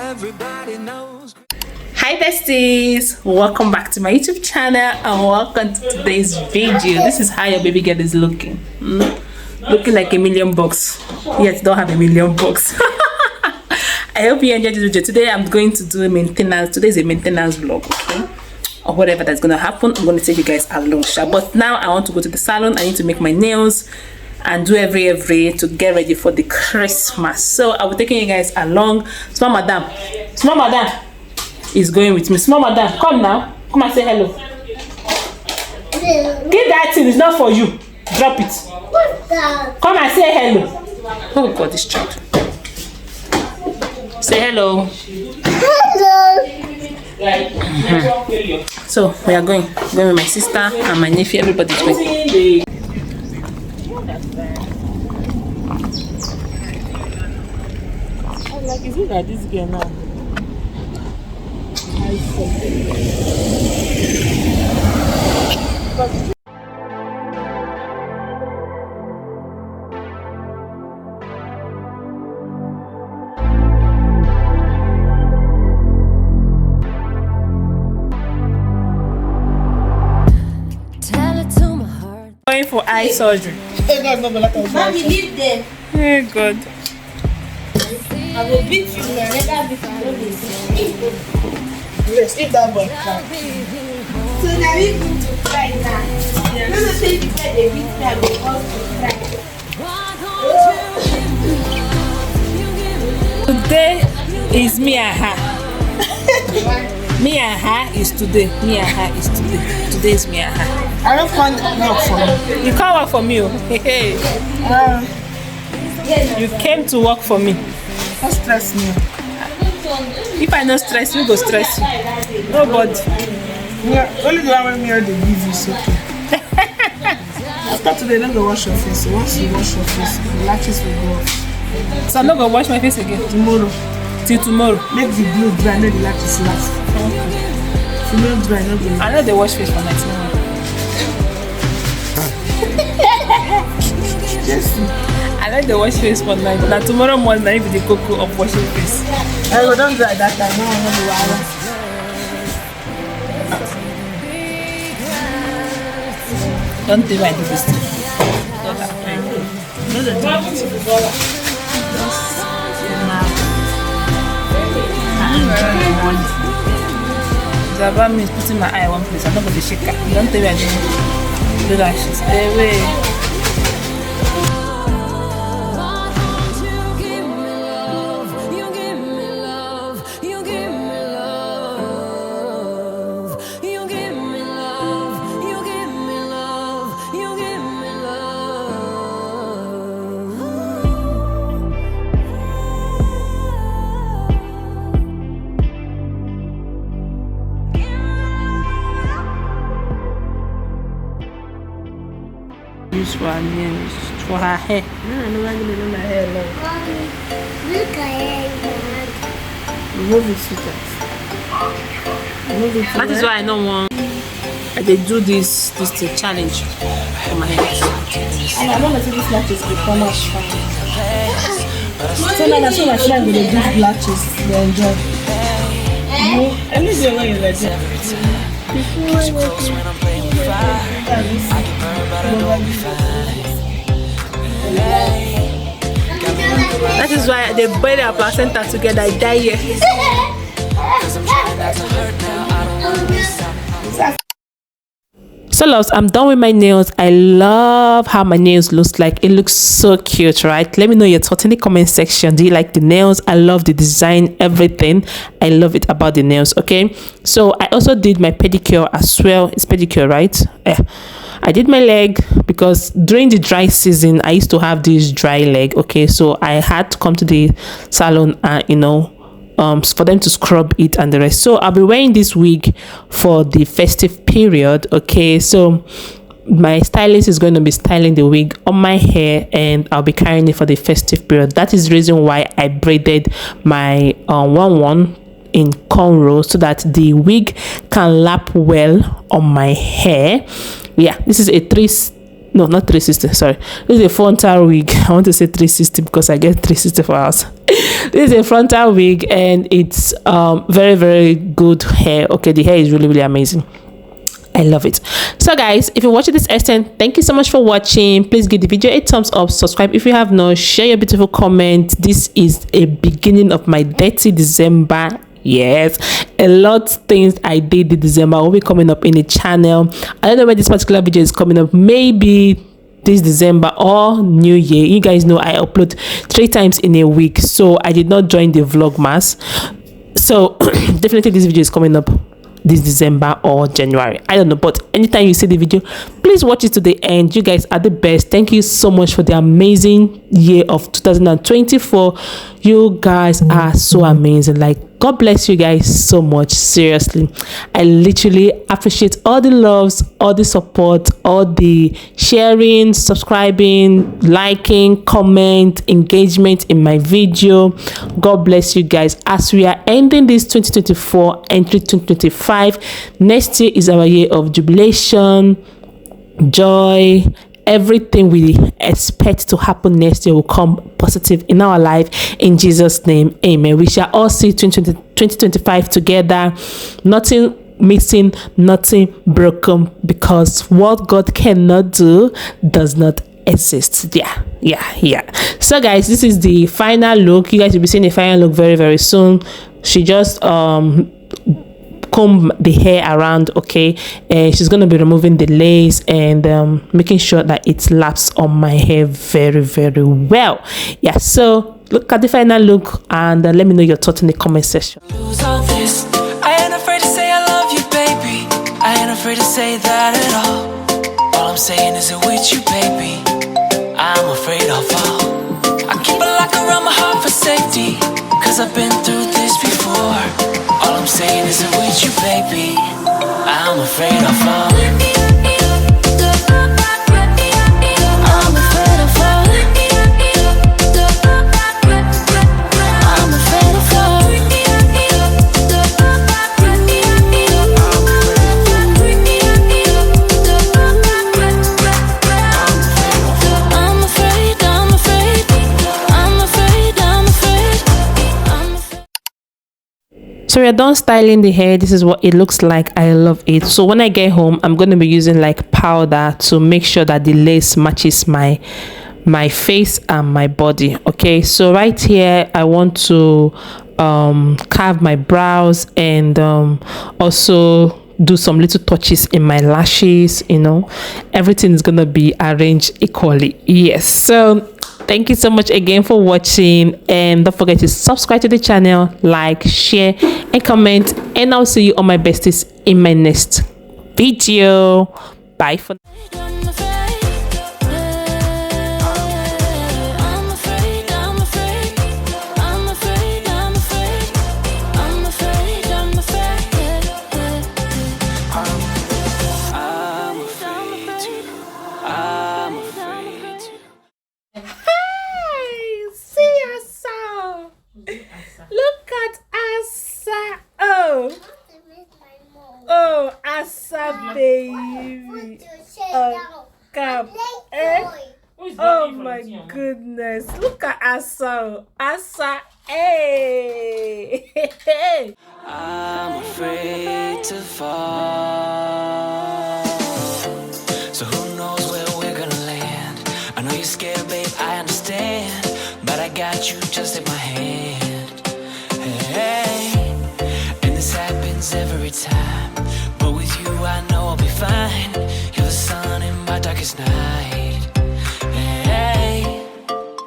Everybody knows. Hi besties, welcome back to my YouTube channel and welcome to today's video. This is how your baby girl is looking. Looking like $1,000,000, yet don't have $1,000,000. I hope you enjoyed this video. Today I'm going to do a maintenance. Today is a maintenance vlog, okay? Or whatever that's gonna happen, I'm gonna take you guys along. But now I want to go to the salon. I need to make my nails and do every to get ready for the Christmas. So I will be taking you guys along. Small madam is going with me. Small madam, come now. Come and say hello. Give that thing, it's not for you. Drop it. Come and say hello. Oh God, this child. Say hello. Hello. So we are going with my sister and my nephew. Everybody's going. Like, is it like this girl now? Going for eye surgery. Mommy, leave them. Oh God. I will beat you. I never beat you. Yes, if that boy can. So now we go to try now. I'm going to say before they beat me, I will also try. Today is me and her. Me and her is today. Me and her is today. Today is me and her. I don't find work for me. You can't work for me. Oh. Hey. You came to work for me. Don't stress me. If I no stress, you go stress you. Nobody. Yeah, only the one when me they give you is okay. After today, don't go wash your face. So once you wash your face, the lashes will go off. So I'm not gonna wash my face again. Tomorrow. Till tomorrow. Make the glue dry, make the lashes last. If you not dry, not good. I know they wash face for night. Yes. I like the wash face for night. Now tomorrow morning I will be the cocoa of washing face. I go don't dry that time. Now I'm going to Don't think I do this thing. It's about me putting my eye in one place. I'm not going to shake her. Don't tell me I do that shit. Stay away. Use for her nails, for her hair. I know I'm going to do my hair long. Look at Remove it, sweetheart. Remove it. That is why I don't want. They do this thing, challenge for my hair. And I want to see this lashes become as fine. So now that's what my friend will do these lashes. They enjoy. I need the way you like that. That is why they bury their placenta together. I die here. So loves, I'm done with my nails. I love how my nails looks like. It looks so cute, right? Let me know your thoughts in the comment section. Do you like the nails? I love the design, everything. I love it about the nails. Okay, so I also did my pedicure as well. It's pedicure, right? I did my leg because during the dry season I used to have this dry leg. Okay, so I had to come to the salon and for them to scrub it and the rest. So I'll be wearing this wig for the festive period. Okay, so my stylist is going to be styling the wig on my hair and I'll be carrying it for the festive period. That is the reason why I braided my one in cornrow so that the wig can lap well on my hair. Yeah, this is a No, not 360, sorry. This is a frontal wig. I want to say 360 because I get 360 for house. This is a frontal wig, and it's very, very good hair. Okay, the hair is really, really amazing. I love it. So guys, if you're watching this extent, thank you so much for watching. Please give the video a thumbs up, subscribe if you have not, share your beautiful comment. This is a beginning of my dirty December. Yes, a lot of things I did in December will be coming up in the channel. I don't know when this particular video is coming up, maybe this December or New Year. You guys know I upload 3 times in a week, so I did not join the vlogmas. So definitely this video is coming up this December or January, I don't know, but anytime you see the video, please watch it to the end. You guys are the best. Thank you so much for the amazing year of 2024. You guys are so amazing. Like, God bless you guys so much. Seriously, I literally appreciate all the loves, all the support, all the sharing, subscribing, liking, comment, engagement in my video. God bless you guys. As we are ending this 2024, entry 2025, next year is our year of jubilation, joy. Everything we expect to happen next year will come positive in our life, in Jesus' name, amen. We shall all see 2025 together, nothing missing, nothing broken, because what God cannot do does not exist. Yeah. So guys, this is the final look. You guys will be seeing the final look very, very soon. She just comb the hair around, okay, and she's gonna be removing the lace and making sure that it laps on my hair very, very well. Yeah, so look at the final look and let me know your thoughts in the comment section. I ain't afraid to say I love you, baby. I ain't afraid to say that at all. All I'm saying is it with you, baby. I'm afraid I'll fall. I keep a lock around my heart for safety, cause I've been through this before. All I'm saying is I'm with you, baby. I'm afraid I'll fall. I'm afraid I'll fall. I'm afraid I'll fall. So we're done styling the hair. This is what it looks like. I love it. So when I get home, I'm going to be using like powder to make sure that the lace matches my face and my body. Okay, so right here I want to carve my brows and also do some little touches in my lashes. You know, everything is gonna be arranged equally. Yes, so thank you so much again for watching, and don't forget to subscribe to the channel, like, share and comment, and I'll see you on my besties in my next video. Bye for now. Look at Asa. Oh, Asa baby. Cap. Oh my goodness. Look at Asa. Asa. Hey. I'm afraid to fall. So who knows where we're gonna land? I know you're scared, babe, I understand, but I got you, just take my hand. Hey, and this happens every time, but with you I know I'll be fine. You're the sun in my darkest night. Hey,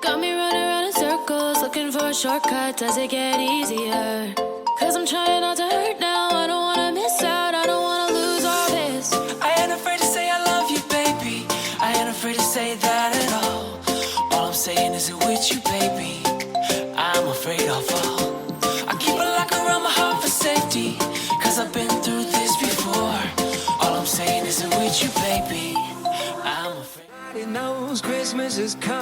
got me running around in circles, looking for a shortcut. Does it get easier? Cause I'm trying not to hurt now. I don't wanna miss out, I don't wanna lose all this. I ain't afraid to say I love you, baby. I ain't afraid to say that at all. All I'm saying is it with you, baby. I'm afraid I'll fall. I keep a lock around my heart for safety, cause I've been through this before. All I'm saying is it with you, baby. I'm afraid. Everybody knows Christmas is coming.